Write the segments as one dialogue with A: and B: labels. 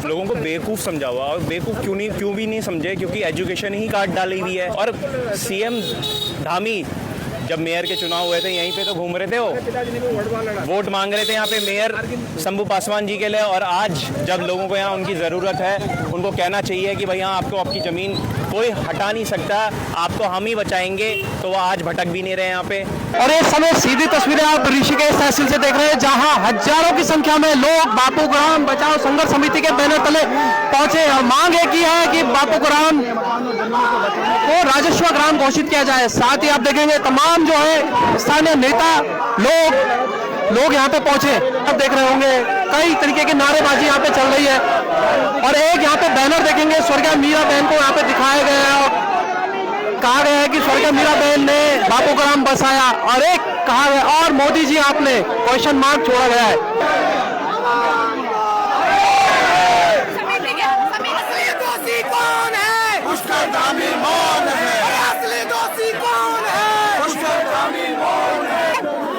A: लोगों को बेवकूफ़ समझा हुआ। और बेवकूफ़ क्यों भी नहीं समझे, क्योंकि एजुकेशन ही काट डाली हुई है। और सीएम धामी जब मेयर के चुनाव हुए थे यहीं पे तो घूम रहे थे, वो वोट मांग रहे थे यहाँ पे मेयर शंभू पासवान जी के लिए। और आज जब लोगों को यहाँ उनकी ज़रूरत है, उनको कहना चाहिए कि भाई यहाँ आपको आपकी ज़मीन कोई हटा नहीं सकता, आपको हम ही बचाएंगे, तो वो आज भटक भी नहीं रहे यहाँ पे।
B: और इस समय सीधी तस्वीरें आप ऋषिकेश तहसील से देख रहे हैं, जहां हजारों की संख्या में लोग बापू ग्राम बचाओ संघर्ष समिति के बैनर तले पहुंचे और मांग एक ही है कि बापू ग्राम को राजस्व ग्राम घोषित किया जाए। साथ ही आप देखेंगे तमाम जो है स्थानीय नेता लोग यहाँ पे पहुंचे। आप देख रहे होंगे कई तरीके की नारेबाजी यहाँ पे चल रही है। और एक यहाँ पे बैनर देखेंगे स्वर्गीय मीरा बहन को यहाँ पे दिखाया गया है और कहा गया है कि स्वर्गीय मीरा बहन ने बापू ग्राम बसाया। और एक कहा गया और मोदी जी आपने क्वेश्चन मार्क छोड़ा गया है।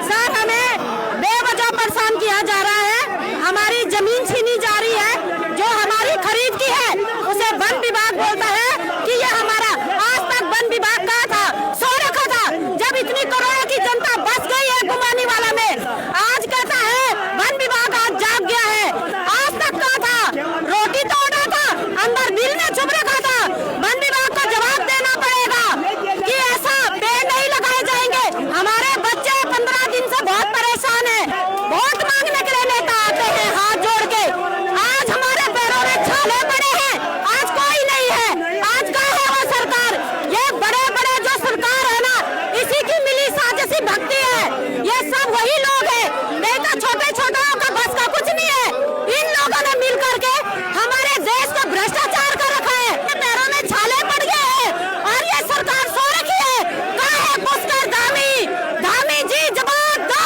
C: सर, हमें बेवजह परेशान किया जा रहा है, हमारी जमीन छीनी जा रही है, जो हमारी खरीद की है उसे वन विभाग बोलता है कि ये हमारा। आज तक वन विभाग कहा था, सो रखा था। जब इतनी करोड़ों की जनता बस गई है गुमानी वाला में, आज कहता है वन विभाग आज जाग गया है। आज तक कहा था रोटी तोड़ा था, अंदर बिल में छुप रखा था। वन विभाग को जवाब देना पड़ेगा कि ऐसा पेड़ नहीं लगाए जाएंगे। हमारे बच्चे 15 दिन से बहुत परेशान है। वोट मांगने के लिए नेता आते हैं हाथ जोड़ के, आज हमारे पैरों में छाले पड़े हैं, आज कोई नहीं है। आज कहाँ है वो सरकार? ये बड़े बड़े जो सरकार है ना, इसी की मिली साजिशी भक्ति है। ये सब वही लोग हैं, नहीं तो छोटे छोटों का बस का कुछ नहीं है। इन लोगों ने मिल करके हमारे देश को भ्रष्टाचार कर रखा है, पैरों में छाले पड़ गए हैं और ये सरकार सो रखी है। कहाँ है पुष्कर धामी जी, जवाब दो,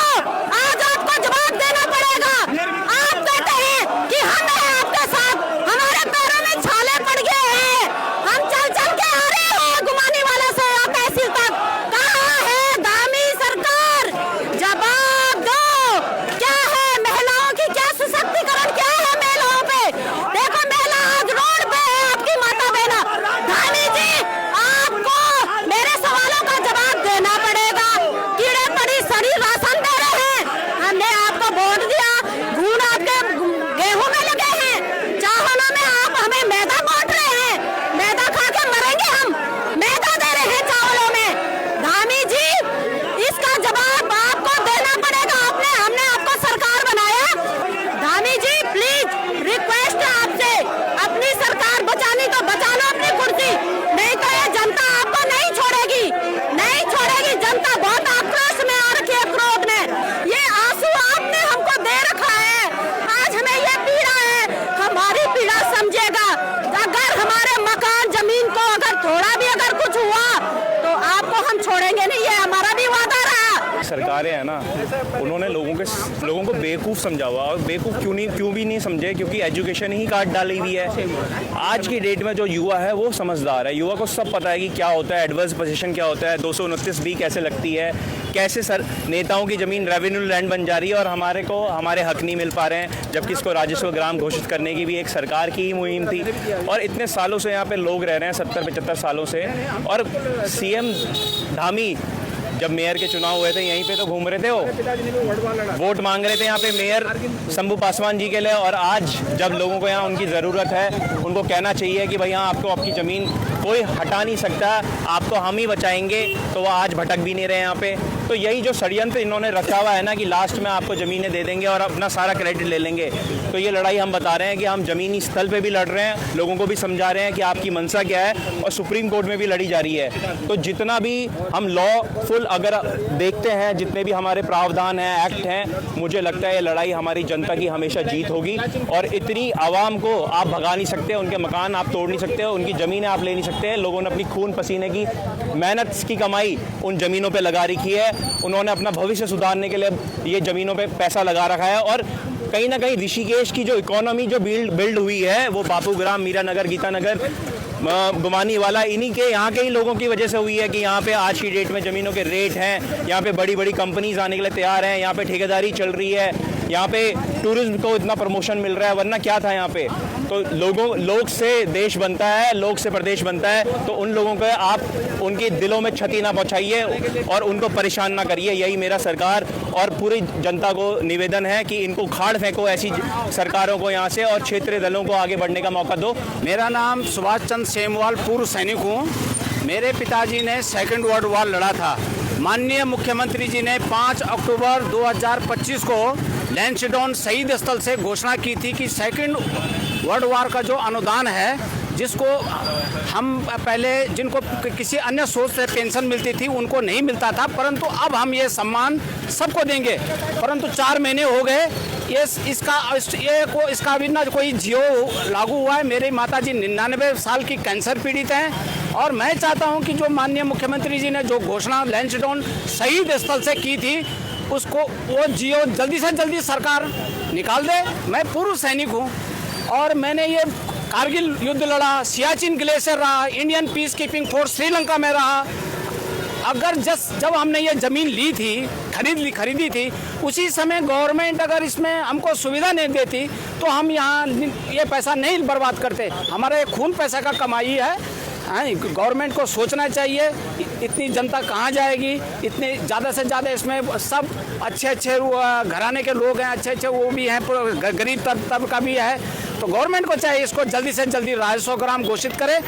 C: आज आपको जवाब देना पड़ेगा। आप कहते हैं कि हम हैं आपके साथ, हमारे पैरों में छाले पड़ गए हैं, हम चल चल के आ रहे हैं गुमानी वाला से तहसील तक। कहाँ है धामी सरकार? जवाब दो। क्या है महिलाओं की, क्या सशक्तिकरण क्या है महिलाओं पे? देखो महिला आज रोड पे है, आपकी माता बहना। धामी जी, आपको मेरे सवालों का जवाब देना पड़ेगा। कीड़े पड़ी सड़ी राशन दे रहे हैं, हमने आपको वोट दिया, घून आपके गेहूं में लगे हैं, चावलों में आप हमें मैदा बांट रहे हैं, मैदा खा के मरेंगे हम, मैदा दे रहे हैं चावलों में। धामी जी, इसका जवाब आपको देना पड़ेगा। हमने आपको सरकार बनाया। धामी जी, प्लीज रिक्वेस्ट है आपसे, अपनी सरकार बचानी तो बचा लो अपनी कुर्सी, नहीं तो ये जनता आपको नहीं छोड़ेगी, नहीं छोड़ेगी। जनता बहुत आक्रोश में आ रखी है, क्रोध में। ये आंसू आपने हमको दे रखा है, आज हमें ये पीड़ा है, हमारी पीड़ा समझेगा। अगर हमारे मकान जमीन को अगर थोड़ा भी अगर कुछ हुआ तो आपको हम छोड़ेंगे नहीं, ये हमारा भी वादा रहा।
A: सरकारें हैं ना, उन्होंने लोगों को बेवकूफ़ समझा हुआ। और बेवकूफ़ क्यों भी नहीं समझे, क्योंकि एजुकेशन ही काट डाली हुई है। आज की डेट में जो युवा है वो समझदार है, युवा को सब पता है कि क्या होता है एडवर्स पोजीशन, क्या होता है 229 बी कैसे लगती है, कैसे सर नेताओं की ज़मीन रेवेन्यू लैंड बन जा रही है और हमारे हक नहीं मिल पा रहे हैं, जबकि इसको राजस्व ग्राम घोषित करने की भी एक सरकार की ही मुहिम थी। और इतने सालों से यहाँ पे लोग रह रहे हैं, 70-75 सालों से। और सीएम धामी जब मेयर के चुनाव हुए थे यहीं पे तो घूम रहे थे, वो वोट मांग रहे थे यहाँ पे मेयर शंभू पासवान जी के लिए। और आज जब लोगों को यहाँ उनकी ज़रूरत है, उनको कहना चाहिए कि भाई यहाँ आपको आपकी ज़मीन कोई हटा नहीं सकता, आपको हम ही बचाएंगे, तो वो आज भटक भी नहीं रहे यहाँ पे। तो यही जो षड्यंत्र इन्होंने रखा हुआ है ना कि लास्ट में आपको ज़मीनें दे देंगे और अपना सारा क्रेडिट ले लेंगे, तो ये लड़ाई हम बता रहे हैं कि हम ज़मीनी स्थल पे भी लड़ रहे हैं, लोगों को भी समझा रहे हैं कि आपकी मंशा क्या है, और सुप्रीम कोर्ट में भी लड़ी जा रही है। तो जितना भी हम लॉफुल अगर देखते हैं, जितने भी हमारे प्रावधान हैं, एक्ट हैं, मुझे लगता है ये लड़ाई हमारी जनता की हमेशा जीत होगी। और इतनी आवाम को आप भगा नहीं सकते, उनके मकान आप तोड़ नहीं सकते, उनकी ज़मीनें आप ले नहीं सकते। लोगों ने अपनी खून पसीने की मेहनत की कमाई उन ज़मीनों पे लगा रखी है, उन्होंने अपना भविष्य सुधारने के लिए ये ज़मीनों पे पैसा लगा रखा है। और कहीं ना कहीं ऋषिकेश की जो इकोनॉमी जो बिल्ड हुई है वो बापू ग्राम, मीरा नगर, गीता नगर, गुमानी वाला, इन्हीं के यहाँ के ही लोगों की वजह से हुई है कि यहाँ पे आज की डेट में ज़मीनों के रेट हैं, यहाँ पे बड़ी बड़ी कंपनीज आने के लिए तैयार हैं, यहाँ पे ठेकेदारी चल रही है, यहाँ पे टूरिज्म को इतना प्रमोशन मिल रहा है, वरना क्या था यहाँ पे। तो लोग से देश बनता है, लोग से प्रदेश बनता है, तो उन लोगों को आप उनके दिलों में क्षति ना पहुँचाइए और उनको परेशान ना करिए। यही मेरा सरकार और पूरी जनता को निवेदन है कि इनको खाड़ फेंको ऐसी सरकारों को यहाँ से, और क्षेत्रीय दलों को आगे बढ़ने का मौका दो।
D: मेरा नाम सुभाष चंद्र सेमवाल, पूर्व सैनिक हूँ। मेरे पिताजी ने सेकंड वर्ल्ड वॉर लड़ा था। माननीय मुख्यमंत्री जी ने 5 अक्टूबर 2025 को लैंसडाउन शहीद स्थल से घोषणा की थी कि सेकंड वर्ल्ड वॉर का जो अनुदान है, जिसको हम पहले जिनको किसी अन्य सोर्स से पेंशन मिलती थी उनको नहीं मिलता था, परंतु अब हम ये सम्मान सबको देंगे। परंतु 4 महीने हो गए, इसका अभी ना कोई जियो लागू हुआ है। मेरी माताजी 99 साल की कैंसर पीड़ित हैं, और मैं चाहता हूं कि जो माननीय मुख्यमंत्री जी ने जो घोषणा लैंसडाउन शहीद स्थल से की थी, उसको वो जियो जल्दी से जल्दी सरकार निकाल दे। मैं पूर्व सैनिक हूं और मैंने ये कारगिल युद्ध लड़ा, सियाचिन ग्लेशियर रहा, Indian peace keeping force Sri Lanka में रहा। अगर जब हमने ये ज़मीन ली थी, खरीदी थी, उसी समय गवर्नमेंट अगर इसमें हमको सुविधा नहीं देती तो हम यहाँ ये पैसा नहीं बर्बाद करते। हमारे खून पैसा का कमाई है। गवर्नमेंट को सोचना चाहिए, इतनी जनता कहाँ जाएगी, इतने ज़्यादा से ज़्यादा इसमें सब अच्छे घराने के लोग हैं, अच्छे वो भी हैं, गरीब तबका भी है। तो गवर्नमेंट को चाहिए इसको जल्दी से जल्दी राजस्व ग्राम घोषित करे।